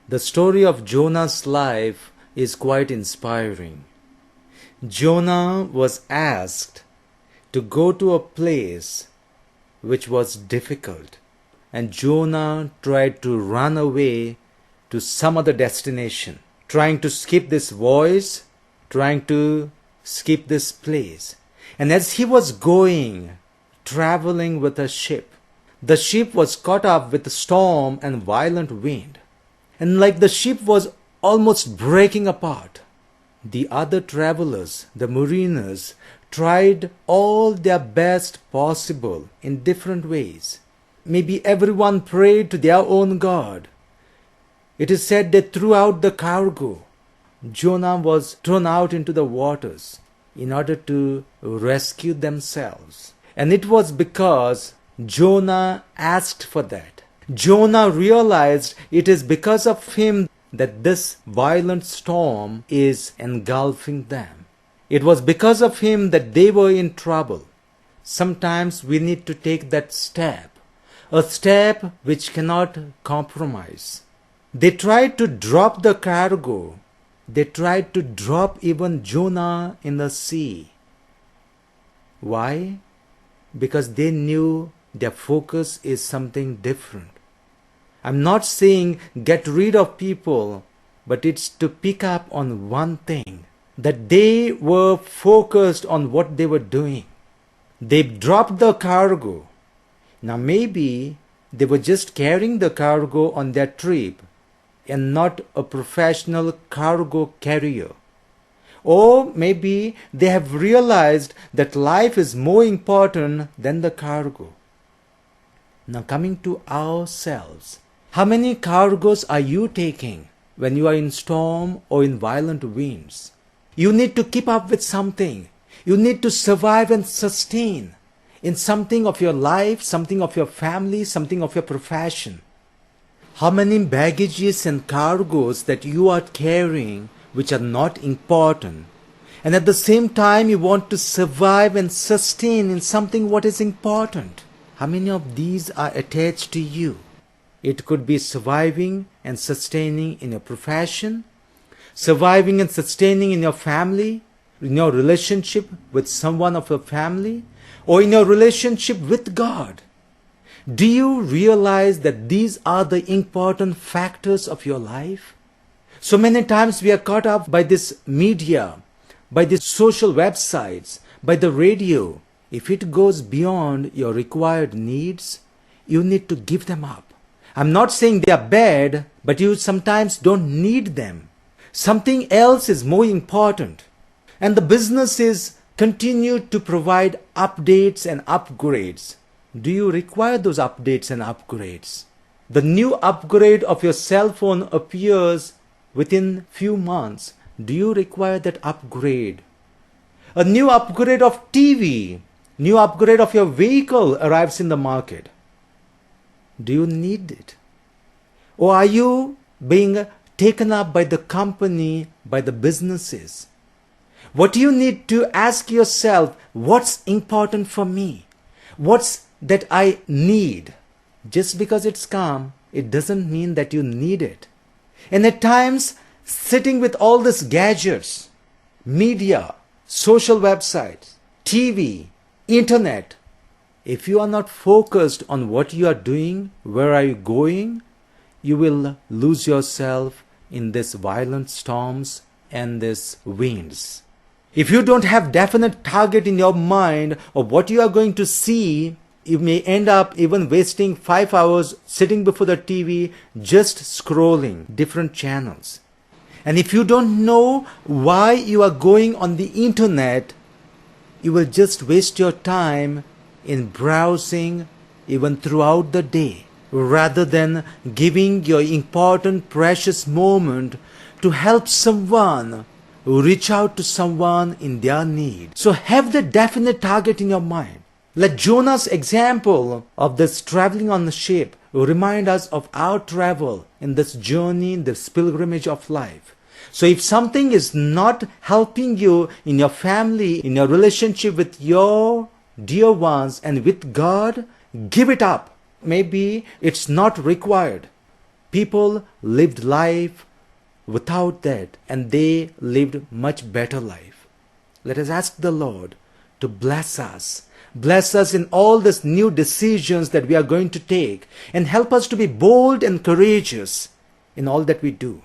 The story of Jonah's life is quite inspiring. Jonah was asked to go to a place which was difficult, and Jonah tried to run away to some other destination, trying to skip this voice, trying to skip this place. And as he was going, traveling with a ship, the ship was caught up with a storm and violent wind. And like the ship was almost breaking apart, the other travelers, the mariners, tried all their best possible in different ways. Maybe everyone prayed to their own God. It is said they threw out the cargo. Jonah was thrown out into the waters in order to rescue themselves. And it was because Jonah asked for that. Jonah realized it is because of him that this violent storm is engulfing them. It was because of him that they were in trouble. Sometimes we need to take that step, a step which cannot compromise. They tried to drop the cargo. They tried to drop even Jonah in the sea. Why? Because they knew their focus is something different. I'm not saying get rid of people, but it's to pick up on one thing, that they were focused on what they were doing. They dropped the cargo. Now maybe they were just carrying the cargo on their trip and not a professional cargo carrier. Or maybe they have realized that life is more important than the cargo. Now coming to ourselves, how many cargoes are you taking when you are in storm or in violent winds? You need to keep up with something. You need to survive and sustain in something of your life, something of your family, something of your profession. How many baggages and cargoes that you are carrying which are not important, and at the same time you want to survive and sustain in something what is important? How many of these are attached to you? It could be surviving and sustaining in your profession, surviving and sustaining in your family, in your relationship with someone of your family, or in your relationship with God. Do you realize that these are the important factors of your life? So many times we are caught up by this media, by these social websites, by the radio. If it goes beyond your required needs, you need to give them up. I'm not saying they are bad, but you sometimes don't need them. Something else is more important. And the businesses continue to provide updates and upgrades. Do you require those updates and upgrades? The new upgrade of your cell phone appears within few months. Do you require that upgrade? A new upgrade of TV, new upgrade of your vehicle arrives in the market. Do you need it? Or are you being taken up by the company, by the businesses? What do you need to ask yourself, what's important for me? What's that I need? Just because it's calm, it doesn't mean that you need it. And at times, sitting with all these gadgets, media, social websites, TV, internet, if you are not focused on what you are doing, where are you going, you will lose yourself in these violent storms and these winds. If you don't have definite target in your mind of what you are going to see, you may end up even wasting 5 hours sitting before the TV just scrolling different channels. And if you don't know why you are going on the internet, you will just waste your time in browsing even throughout the day, rather than giving your important precious moment to help someone, reach out to someone in their need. So have the definite target in your mind. Let Jonah's example of this traveling on the ship remind us of our travel in this journey, this pilgrimage of life. So if something is not helping you in your family, in your relationship with your dear ones and with God, give it up. Maybe it's not required. People lived life without that, and they lived much better life. Let us ask the Lord to bless us. Bless us in all these new decisions that we are going to take, and help us to be bold and courageous in all that we do.